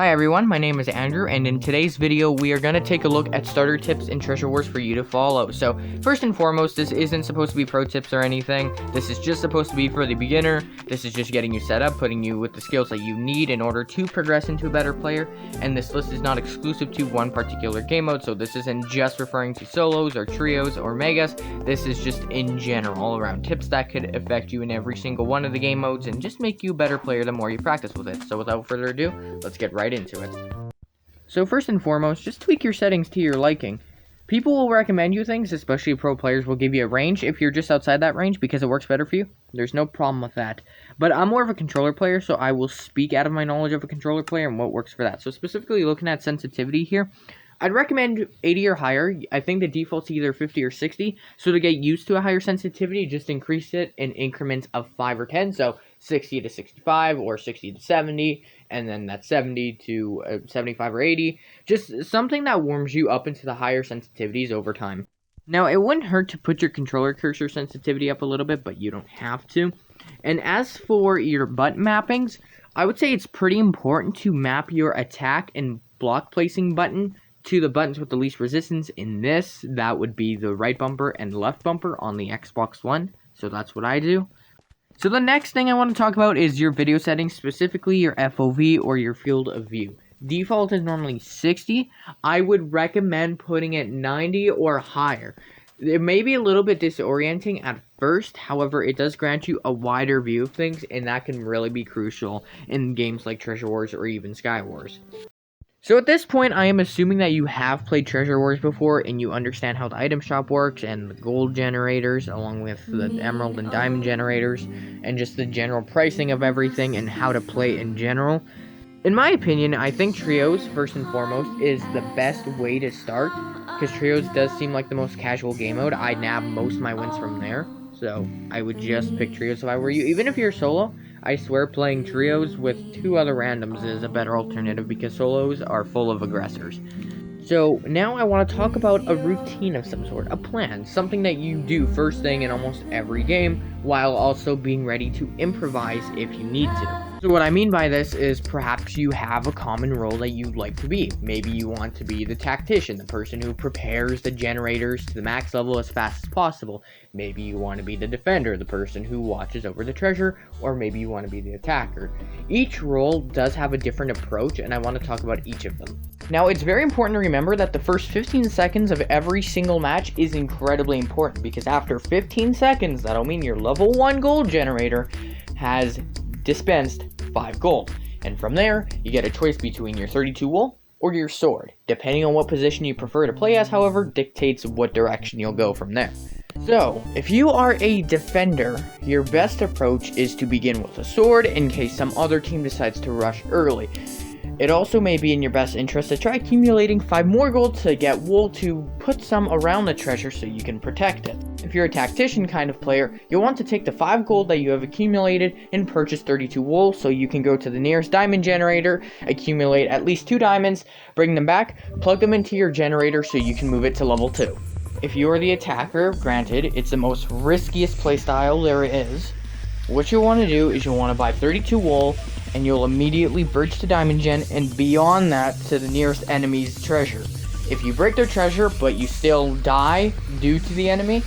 Hi everyone, my name is Andrew, and in today's video, we are going to take a look at starter tips and treasure wars for you to follow. So, first and foremost, this isn't supposed to be pro tips or anything. This is just supposed to be for the beginner. This is just getting you set up, putting you with the skills that you need in order to progress into a better player. And this list is not exclusive to one particular game mode, so this isn't just referring to solos or trios or megas. This is just in general, all around tips that could affect you in every single one of the game modes and just make you a better player the more you practice with it. So without further ado, let's get right into it. So first and foremost, just tweak your settings to your liking. People will recommend you things, especially pro players will give you a range if you're just outside that range because it works better for you. There's no problem with that. But I'm more of a controller player, so I will speak out of my knowledge of a controller player and what works for that. So specifically looking at sensitivity here, I'd recommend 80 or higher. I think the default's either 50 or 60. So to get used to a higher sensitivity, just increase it in increments of 5 or 10. So 60 to 65 or 60 to 70, and then that's 70 to 75 or 80. Just something that warms you up into the higher sensitivities over time. Now, it wouldn't hurt to put your controller cursor sensitivity up a little bit, but you don't have to. And as for your button mappings, I would say it's pretty important to map your attack and block placing button to the buttons with the least resistance. In this, that would be the right bumper and left bumper on the Xbox One. So that's what I do. So the next thing I want to talk about is your video settings, specifically your FOV or your field of view. Default is normally 60. I would recommend putting it 90 or higher. It may be a little bit disorienting at first, however, it does grant you a wider view of things, and that can really be crucial in games like Treasure Wars or even Sky Wars. So at this point, I am assuming that you have played Treasure Wars before and you understand how the item shop works and the gold generators along with the emerald and diamond generators and just the general pricing of everything and how to play in general. In my opinion, I think Trios, first and foremost, is the best way to start because Trios does seem like the most casual game mode. I nab most of my wins from there, so I would just pick Trios if I were you. Even if you're solo, I swear playing trios with 2 other randoms is a better alternative because solos are full of aggressors. So now I want to talk about a routine of some sort, a plan, something that you do first thing in almost every game while also being ready to improvise if you need to. So what I mean by this is perhaps you have a common role that you'd like to be. Maybe you want to be the tactician, the person who prepares the generators to the max level as fast as possible. Maybe you want to be the defender, the person who watches over the treasure, or maybe you want to be the attacker. Each role does have a different approach, and I want to talk about each of them. Now, it's very important to remember that the first 15 seconds of every single match is incredibly important, because after 15 seconds, that'll mean your level 1 gold generator has dispensed 5 gold. And from there, you get a choice between your 32 wool or your sword. Depending on what position you prefer to play as, however, dictates what direction you'll go from there. So, if you are a defender, your best approach is to begin with a sword in case some other team decides to rush early. It also may be in your best interest to try accumulating 5 more gold to get wool to put some around the treasure so you can protect it. If you're a tactician kind of player, you'll want to take the 5 gold that you have accumulated and purchase 32 wool so you can go to the nearest diamond generator, accumulate at least 2 diamonds, bring them back, plug them into your generator so you can move it to level 2. If you are the attacker, granted, it's the most riskiest playstyle there is. What you'll want to do is you'll want to buy 32 wool, and you'll immediately bridge to diamond gen and beyond that to the nearest enemy's treasure. If you break their treasure but you still die due to the enemy,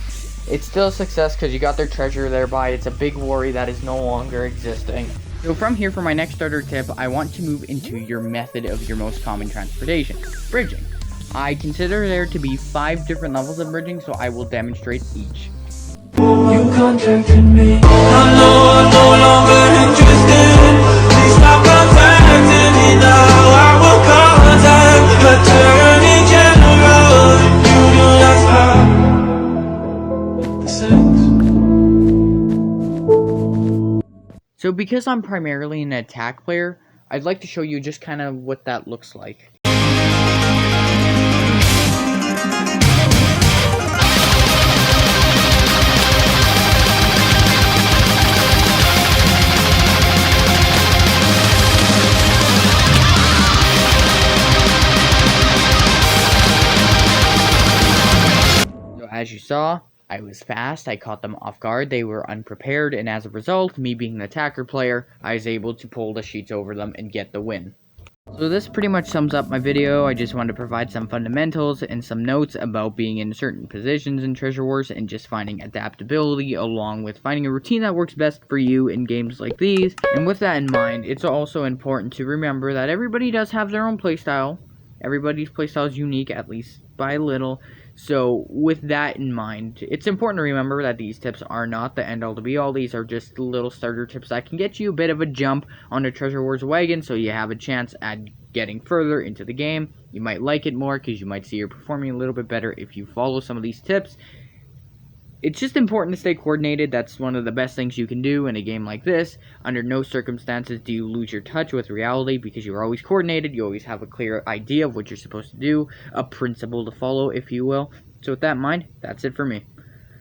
it's still a success because you got their treasure, thereby it's a big worry that is no longer existing. So from here, for my next starter tip, I want to move into your method of your most common transportation, bridging. I consider there to be 5 different levels of bridging, so I will demonstrate each. You contacted me. I know I'm no longer interested. Please stop contacting me now. I will contact Attorney General. You do not stop the sex. So because I'm primarily an attack player, I'd like to show you just kind of what that looks like. As you saw, I was fast, I caught them off guard, they were unprepared, and as a result, me being an attacker player, I was able to pull the sheets over them and get the win. So this pretty much sums up my video. I just wanted to provide some fundamentals and some notes about being in certain positions in Treasure Wars and just finding adaptability along with finding a routine that works best for you in games like these. And with that in mind, it's also important to remember that everybody does have their own playstyle. Everybody's playstyle is unique, at least by a little. So with that in mind, it's important to remember that these tips are not the end-all to be-all. These are just little starter tips that can get you a bit of a jump on the Treasure Wars wagon, so you have a chance at getting further into the game. You might like it more because you might see you're performing a little bit better if you follow some of these tips. It's just important to stay coordinated. That's one of the best things you can do in a game like this. Under no circumstances do you lose your touch with reality because you're always coordinated. You always have a clear idea of what you're supposed to do, a principle to follow, if you will. So with that in mind, that's it for me.